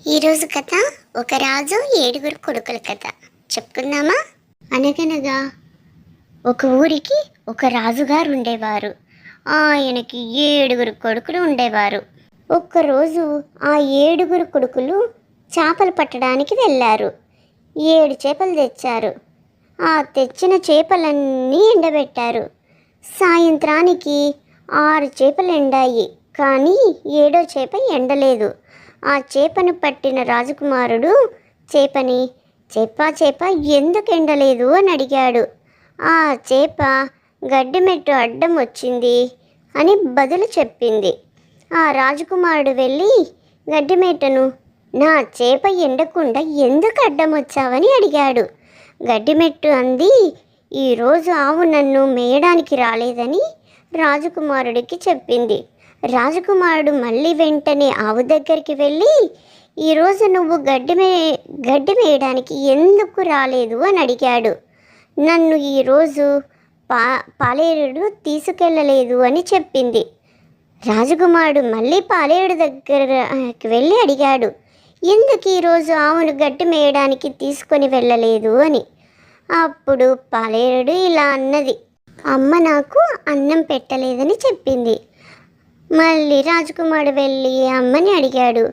ఈరోజు కథ ఒక రాజు ఏడుగురు కొడుకుల కథ చెప్పుకుందామా. అనగనగా ఒక ఊరికి ఒక రాజుగారు ఉండేవారు. ఆయనకి ఏడుగురు కొడుకులు ఉండేవారు. ఒక్కరోజు ఆ ఏడుగురు కొడుకులు చేపలు పట్టడానికి వెళ్ళారు. 7 చేపలు తెచ్చారు. ఆ తెచ్చిన చేపలన్నీ ఎండబెట్టారు. సాయంత్రానికి 6 చేపలు ఎండాయి, కానీ 7వ చేప ఎండలేదు. ఆ చేపను పట్టిన రాజకుమారుడు చేపని, చేప ఎందుకు ఎండలేదు అని అడిగాడు. ఆ చేప గడ్డిమెట్టు అడ్డం వచ్చింది అని బదులు చెప్పింది. ఆ రాజకుమారుడు వెళ్ళి గడ్డిమెట్టను, నా చేప ఎండకుండా ఎందుకు అడ్డం వచ్చావని అడిగాడు. గడ్డిమెట్టు అంది, ఈరోజు ఆవు నన్ను మేయడానికి రాలేదని రాజకుమారుడికి చెప్పింది. రాజకుమారుడు మళ్ళీ వెంటనే ఆవు దగ్గరికి వెళ్ళి, ఈరోజు నువ్వు గడ్డి మేయడానికి ఎందుకు రాలేదు అని అడిగాడు. నన్ను ఈరోజు పాలేరుడు తీసుకెళ్ళలేదు అని చెప్పింది. రాజకుమారుడు మళ్ళీ పాలేరుడు దగ్గరికి వెళ్ళి అడిగాడు, ఎందుకు ఈరోజు ఆవును గడ్డి మేయడానికి తీసుకొని వెళ్ళలేదు అని. అప్పుడు పాలేరుడు ఇలా అన్నది, అమ్మ నాకు అన్నం పెట్టలేదని చెప్పింది. మళ్ళీ రాజకుమారుడు వెళ్ళి అమ్మని అడిగాడు.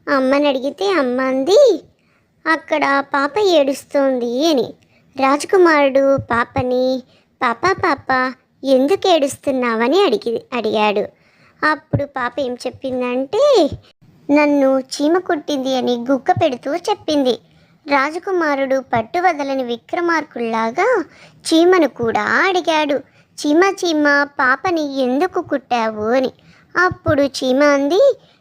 అమ్మని అడిగితే అమ్మ అంది, అక్కడ పాప ఏడుస్తోంది అని. రాజకుమారుడు పాపని, పాప ఎందుకు ఏడుస్తున్నావని అడిగాడు. అప్పుడు పాప ఏం చెప్పిందంటే, నన్ను చీమ కుట్టింది అని గుక్క పెడుతూ చెప్పింది. రాజకుమారుడు పట్టు వదలని విక్రమార్కుల్లాగా చీమను కూడా అడిగాడు, చీమ పాపని ఎందుకు కుట్టావు అని. అప్పుడు చీమ అంది,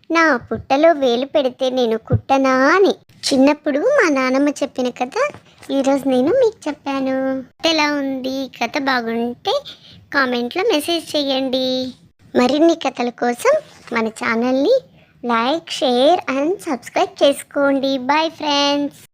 నా పుట్టలో వేలు పెడితే నేను కుట్టనా అని. చిన్నప్పుడు మా నాన్నమ్మ చెప్పిన కథ ఈరోజు నేను మీకు చెప్పాను. ఎలా ఉంది కథ? బాగుంటే కామెంట్లో మెసేజ్ చేయండి. మరిన్ని కథల కోసం మన ఛానల్ని లైక్, షేర్ అండ్ సబ్స్క్రైబ్ చేసుకోండి. Bye friends.